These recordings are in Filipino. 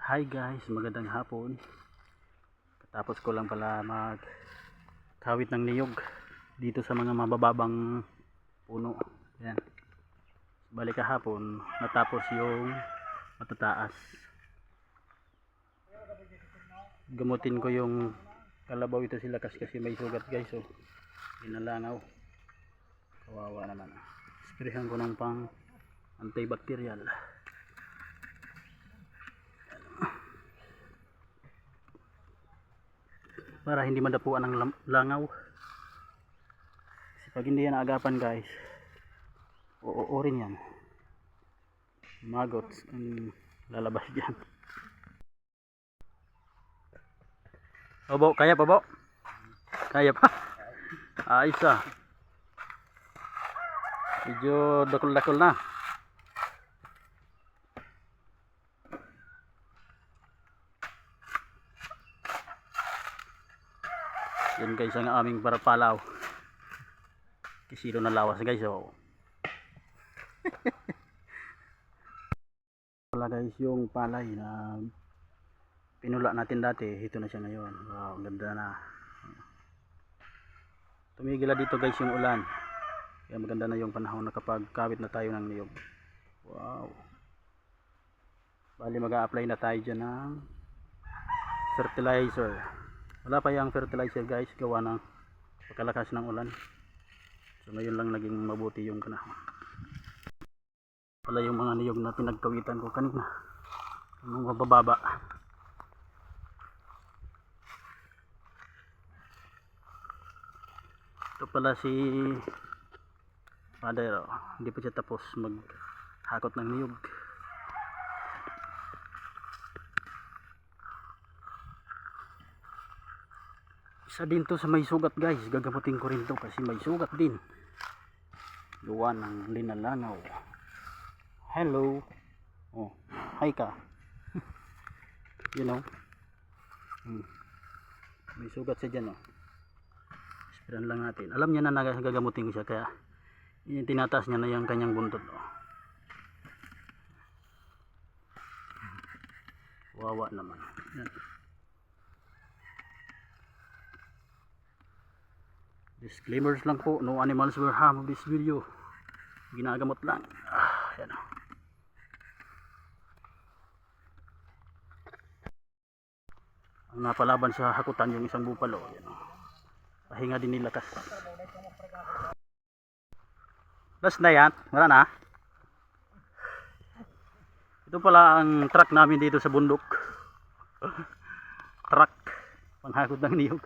Hi guys, magandang hapon. Tapos ko lang pala magkawit ng niyog dito sa mga mabababang puno. Yan. Bali kahapon natapos yung matataas. Gamutin ko yung kalabaw ito sila kasi may sugat guys. So, inalangaw. Kawawa naman. Sprayhan ko ng pang antibacterial. Para hindi madapuan ng langaw. Kasi pag hindi yan agapan guys, rin yan, maggots ang lalabas dyan. Bo, kaya pa bo? Kaya pa? Ayos ah, medyo dakol-dakol na. Yan guys ang aming parapalaw. Kisilo na lawas guys. Oh. Wala guys yung palay na pinula natin dati. Ito na siya ngayon. Wow, ganda na. Tumigil na dito guys yung ulan. Kaya maganda na yung panahon na kapag kawit na tayo ng niyog. Wow. Bali mag-a-apply na tayo dyan ng fertilizer. Wala pa yung fertilizer guys, gawa ng pagkalakas ng ulan. So ngayon lang naging mabuti yung panahon. Wala yung mga niyog na pinagkawitan ko kanina, yung mabababa. Ito pala si Father, hindi pa siya tapos maghakot ng niyog. Isa din to sa may sugat guys, gagamutin ko rin to kasi may sugat din. Gawa ng linalangaw. Hello. Oh, hi ka. You know. May sugat siya dyan oh. Esperan lang natin. Alam niya na gagamutin ko siya kaya tinataas niya na yung kanyang buntot oh. Wawa naman. Yan. Disclaimers lang po, no animals were harmed of this video. Ginagamot lang. Yan. Ang napalaban sa hakutan yung isang bupalo. Yan. Pahinga din nilakas. Last na yan. Wala na. Ito pala ang truck namin dito sa bundok. Truck. Panghakot ng niyog.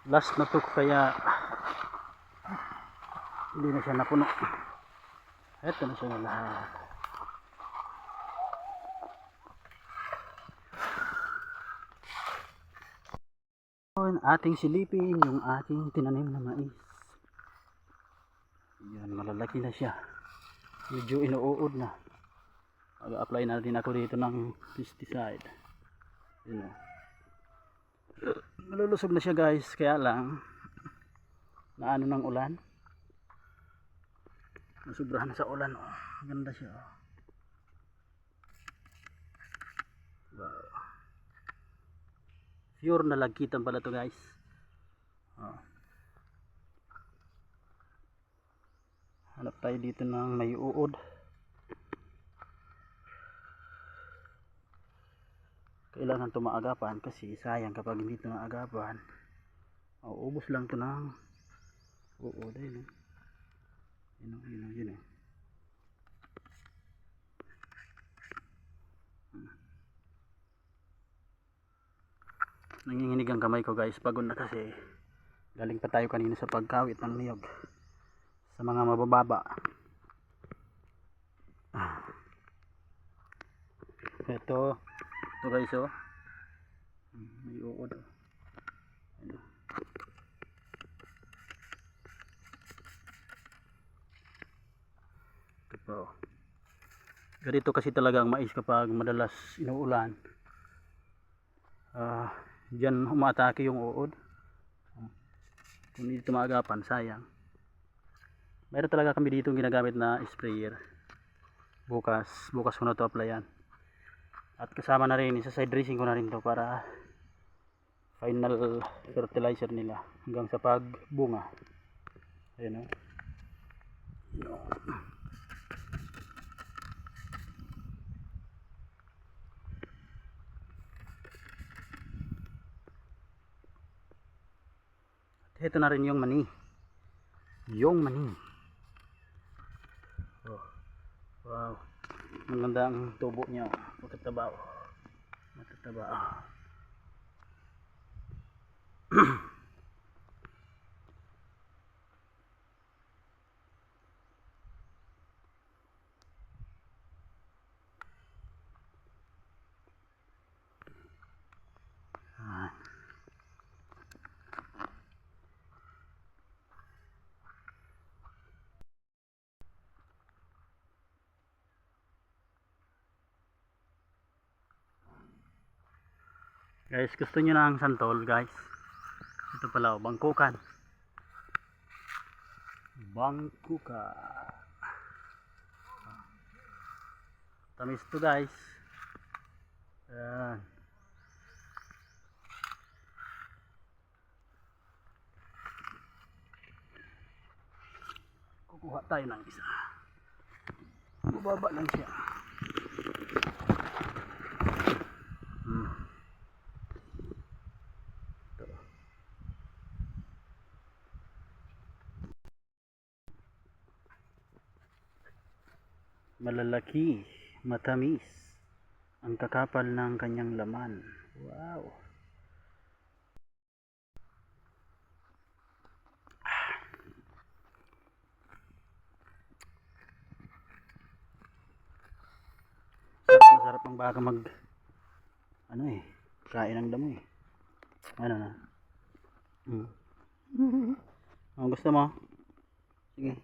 Last na to kaya hindi na siya napuno. Ito na siya lahat. Ating silipin yung ating tinanim na mais. Yan, malalaki na siya. Medyo inuud na. Mag-apply na din ako dito ng pesticide. Yun o. Malulusog na siya guys, kaya lang naano ng ulan, nasubrahan sa ulan oh. Maganda siya oh. Wow. Pure na lagkitan pala to guys oh. Hanap tayo dito ng may uod. Kailangan ito maagapan kasi sayang kapag hindi ito maagapan. Ubos lang ito ng uod. Ayun yun. Nanginginig ang kamay ko guys, pagod na kasi galing pa tayo kanina sa pagkawit ng niyog sa mga mabababa. Ito guys oh, may uod oh. Ito pa oh. Ganito kasi talaga ang mais kapag madalas inuulan. Diyan umatake yung uod. Kung hindi ito maagapan, sayang. Meron talaga kami dito ginagamit na sprayer. Bukas ko na ito applyan. At kasama na rin, isa side dressing ko na rin to para final fertilizer nila hanggang sa pagbunga. Ayan o. Ito na rin yung mani. Yung mani. Oh. Wow. Maganda ang tubo niya. Matataba. Matataba. Guys, gusto nyo na ang santol guys. Ito pala o, bangkukan. Bangkukan. Tamis to guys. Ayan. Kukuha tayo ng isa. Bubaba lang siya. Malalaki, matamis ang kakapal ng kanyang laman. Wow. Masarap ang baka mag kain ng damo eh. Ano na? Ang gusto mo? Sige.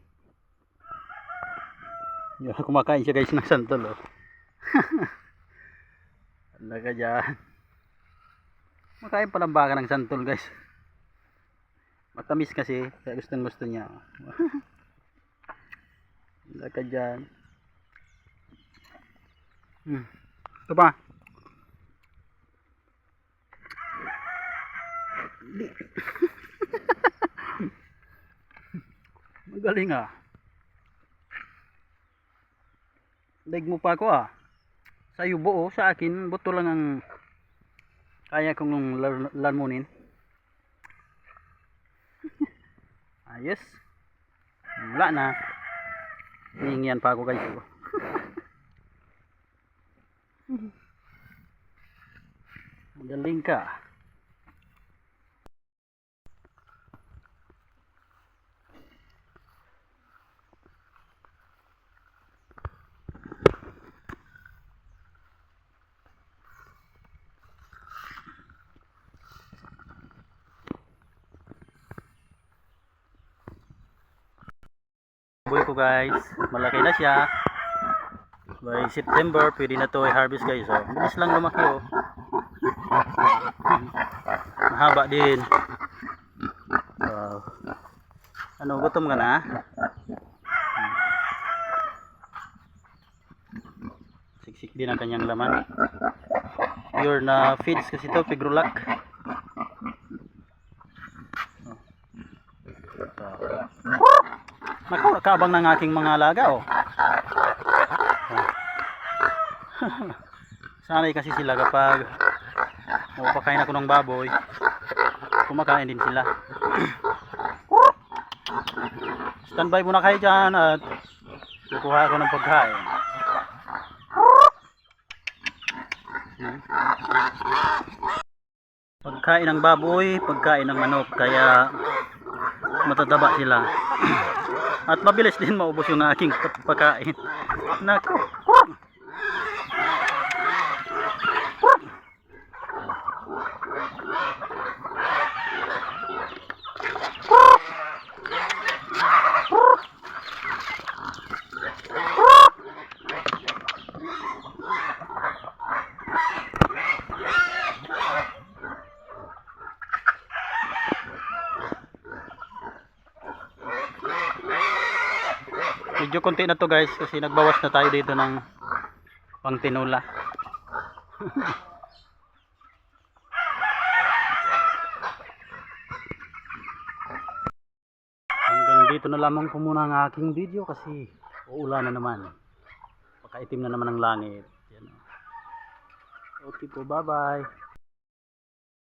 Kumakain siya guys ng santol oh. Wala ka dyan. Makain pa ng baka ng santol guys. Matamis kasi, kaya gustong gusto niya. Wala ka dyan. Ito pa. Magaling ah. Daig mo pa ako ah. Sa'yo buo, sa akin buto lang ang kaya kong lamunin. Ayos. Wala na. Hihingian pa ako guys. Galing ka. Boy ko guys, malaki na siya. By September pwede na to i-harvest guys. Oh, bilis lang lumaki oh. Mahaba din. Wow. Ano, gutom ka na? Siksik din ang kanyang laman. Pure na feeds kasi to, pigrulak. Nakakabang ng aking mga alaga oh. Sanay kasi sila kapag napapakain ako ng baboy, kumakain din sila. Standby muna kayo dyan at kukuha ako ng pagkain. Pagkain ng baboy, pagkain ng manok, kaya matataba sila. At mabilis din maubos yung aking pagkain. Nako. Medyo konti na to guys kasi nagbawas na tayo dito ng pangtinula. Hanggang dito na lamang po muna ang aking video kasi uulan na naman. Pakaitim na naman ang langit. Yan. Okay po, bye bye.